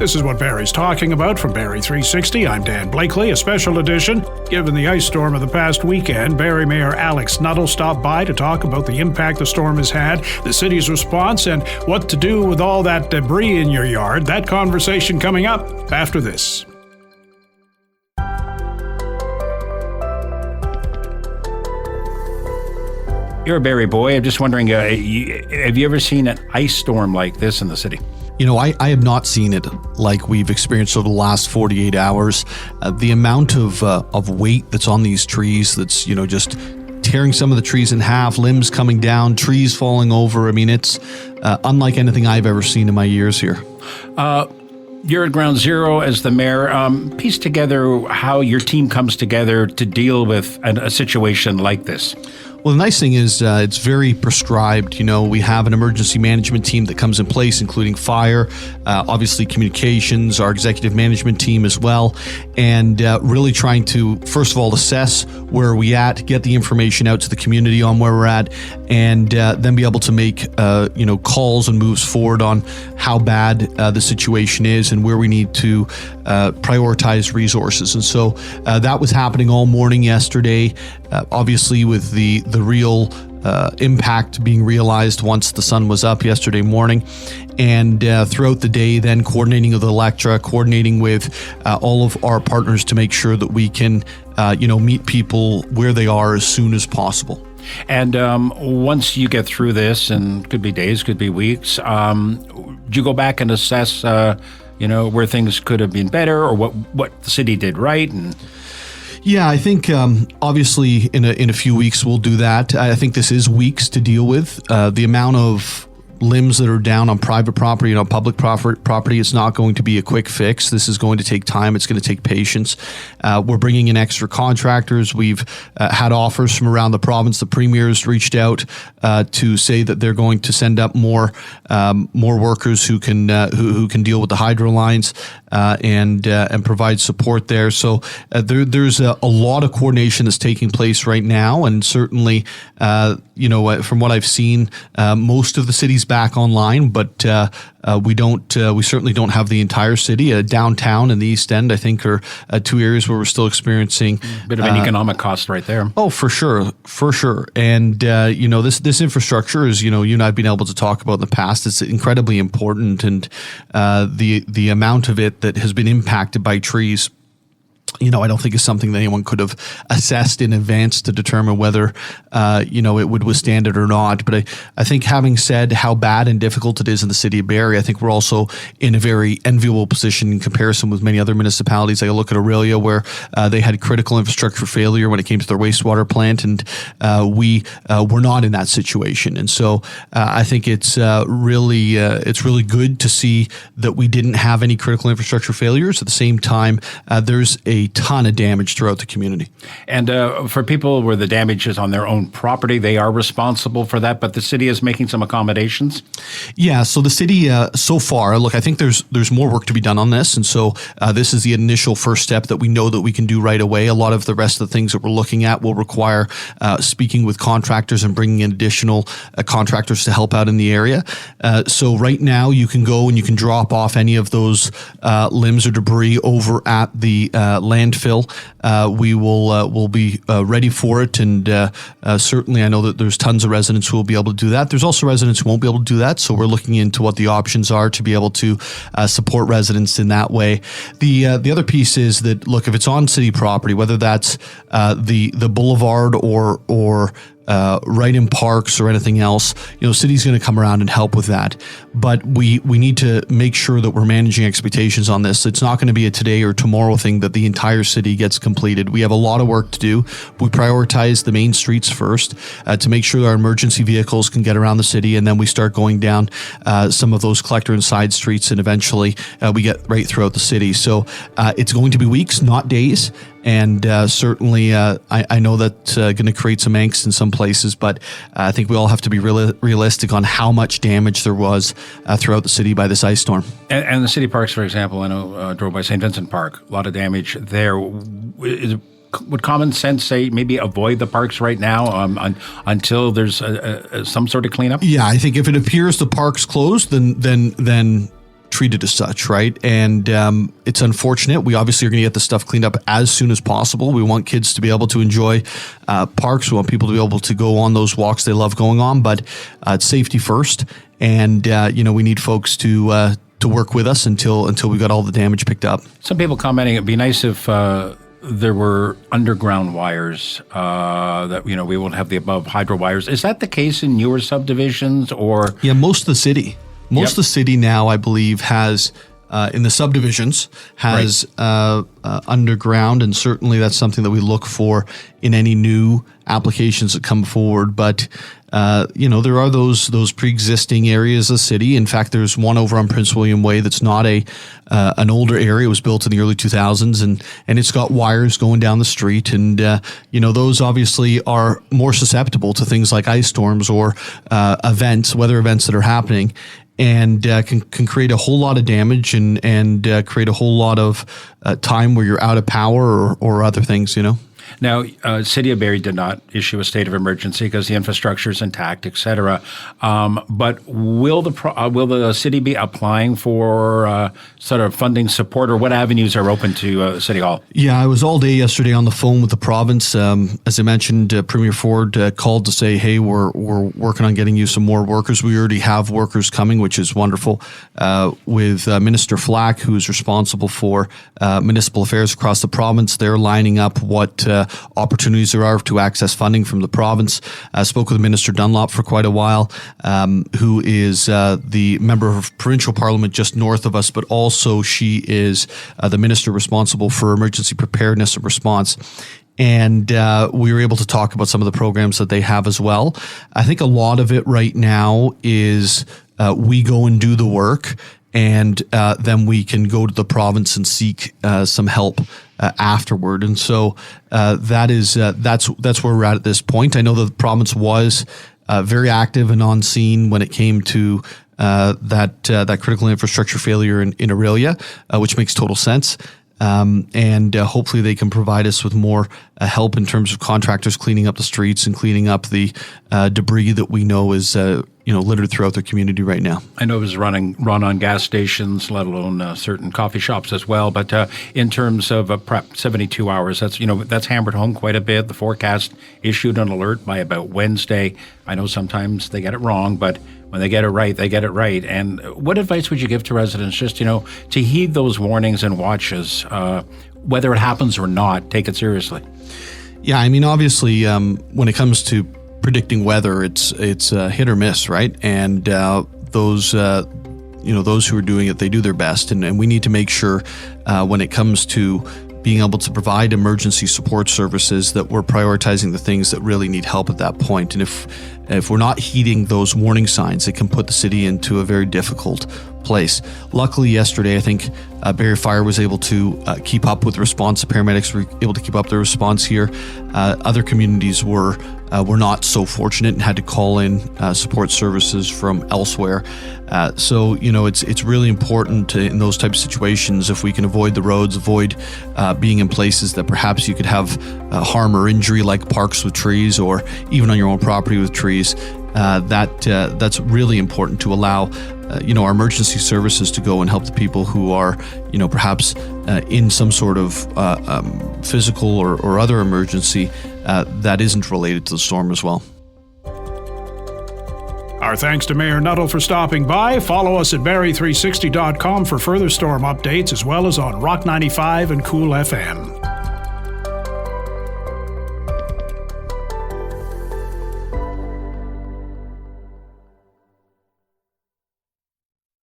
This is what Barrie's talking about from Barrie 360. I'm Dan Blakely, a special edition. Given the ice storm of the past weekend, Barrie Mayor Alex Nuttall stopped by to talk about the impact the storm has had, the city's response, and what to do with all that debris in your yard. That conversation coming up after this. You're a Barrie boy. I'm just wondering, have you ever seen an ice storm like this in the city? You know, I have not seen it like we've experienced over the last 48 hours. The amount of weight that's on these trees that's, just tearing some of the trees in half, limbs coming down, trees falling over. I mean, it's unlike anything I've ever seen in my years here. You're at ground zero as the mayor. Piece together how your team comes together to deal with a situation like this. Well, the nice thing is it's very prescribed. We have an emergency management team that comes in place, including fire, obviously communications, our executive management team as well, and really trying to, first of all, assess where we at, get the information out to the community on where we're at, and then be able to make, calls and moves forward on how bad the situation is and where we need to prioritize resources. And so that was happening all morning yesterday, obviously with the real impact being realized once the sun was up yesterday morning, and throughout the day then coordinating with Electra, coordinating with all of our partners to make sure that we can meet people where they are as soon as possible. And once you get through this, and could be days, could be weeks, do you go back and assess where things could have been better, or what the city did right? And yeah, I think obviously in a few weeks we'll do that. I think this is weeks to deal with. The amount of limbs that are down on private property and on public property, it's not going to be a quick fix. This is going to take time. It's going to take patience. We're bringing in extra contractors. We've had offers from around the province. The premier's reached out to say that they're going to send up more workers who can deal with the hydro lines and provide support there. So there's a lot of coordination that's taking place right now, and certainly from what I've seen, most of the city's back online, but we certainly don't have the entire city. Downtown and the East End, I think, are two areas where we're still experiencing a bit of an economic cost right there. Oh, for sure. And this infrastructure is, you and I've been able to talk about in the past. It's incredibly important, and the amount of it that has been impacted by trees, I don't think is something that anyone could have assessed in advance to determine whether, it would withstand it or not. But I think having said how bad and difficult it is in the city of Barrie, I think we're also in a very enviable position in comparison with many other municipalities. I look at Aurelia, where they had critical infrastructure failure when it came to their wastewater plant, and we were not in that situation. And so I think it's really good to see that we didn't have any critical infrastructure failures. At the same time, there's a ton of damage throughout the community. And for people where the damage is on their own property, they are responsible for that, but the city is making some accommodations? Yeah, so the city, so far, look, I think there's more work to be done on this, and so this is the initial first step that we know that we can do right away. A lot of the rest of the things that we're looking at will require speaking with contractors and bringing in additional contractors to help out in the area. So right now, you can go and you can drop off any of those limbs or debris over at the landfill. We will be ready for it, and certainly I know that there's tons of residents who will be able to do that. There's also residents who won't be able to do that, so we're looking into what the options are to be able to support residents in that way. The other piece is that, look, if it's on city property, whether that's the boulevard or right in parks or anything else, city's going to come around and help with that. But we need to make sure that we're managing expectations on this. It's not going to be a today or tomorrow thing that the entire city gets completed. We have a lot of work to do. We prioritize the main streets first to make sure our emergency vehicles can get around the city, and then we start going down some of those collector and side streets, and eventually we get right throughout the city. So it's going to be weeks, not days. And certainly, I know that's going to create some angst in some places, but I think we all have to be realistic on how much damage there was throughout the city by this ice storm. And the city parks, for example, I know drove by St. Vincent Park, a lot of damage there. Would common sense say maybe avoid the parks right now until there's some sort of cleanup? Yeah, I think if it appears the park's closed, then treated as such, right? And it's unfortunate. We obviously are going to get the stuff cleaned up as soon as possible. We want kids to be able to enjoy parks. We want people to be able to go on those walks they love going on, but it's safety first. And, we need folks to work with us until we got all the damage picked up. Some people commenting it'd be nice if there were underground wires that, we won't have the above hydro wires. Is that the case in newer subdivisions or? Yeah, most of the city. Most of the city now, I believe, has, in the subdivisions, has underground, and certainly that's something that we look for in any new applications that come forward. But, there are those pre-existing areas of the city. In fact, there's one over on Prince William Way that's not an older area. It was built in the early 2000s, and it's got wires going down the street. And, those obviously are more susceptible to things like ice storms or weather events that are happening. And can create a whole lot of damage and create a whole lot of time where you're out of power or other things, Now, City of Barrie did not issue a state of emergency because the infrastructure is intact, et cetera. But will the city be applying for sort of funding support, or what avenues are open to City Hall? Yeah, I was all day yesterday on the phone with the province. As I mentioned, Premier Ford called to say, hey, we're working on getting you some more workers. We already have workers coming, which is wonderful. With Minister Flack, who is responsible for municipal affairs across the province, they're lining up what opportunities there are to access funding from the province. I spoke with Minister Dunlop for quite a while, who is the member of provincial parliament just north of us, but also she is the minister responsible for emergency preparedness and response. And we were able to talk about some of the programs that they have as well. I think a lot of it right now is we go and do the work, and then we can go to the province and seek some help afterward. And so that's where we're at this point. I know that the province was very active and on scene when it came to that critical infrastructure failure in Aurelia, which makes total sense. And hopefully they can provide us with more help in terms of contractors cleaning up the streets and cleaning up the debris that we know is littered throughout the community right now. I know it was run on gas stations, let alone certain coffee shops as well. But in terms of prep, 72 hours, that's hammered home quite a bit. The forecast issued an alert by about Wednesday. I know sometimes they get it wrong, but when they get it right, they get it right. And what advice would you give to residents just, to heed those warnings and watches, whether it happens or not, take it seriously? Yeah, I mean, obviously, when it comes to predicting weather, it's hit or miss, right? And those who are doing it, they do their best. And we need to make sure when it comes to being able to provide emergency support services that we're prioritizing the things that really need help at that point. And if we're not heeding those warning signs, it can put the city into a very difficult place. Luckily, yesterday, I think Barrie Fire was able to keep up with the response. The paramedics were able to keep up the response here. Other communities were not so fortunate and had to call in support services from elsewhere. So it's really important in those types of situations, if we can avoid the roads, avoid being in places that perhaps you could have harm or injury, like parks with trees or even on your own property with trees. That's really important to allow our emergency services to go and help the people who are perhaps in some sort of physical or other emergency that isn't related to the storm as well. Our thanks to Mayor Nuttall for stopping by. Follow us at Barrie360.com for further storm updates, as well as on Rock 95 and Cool FM.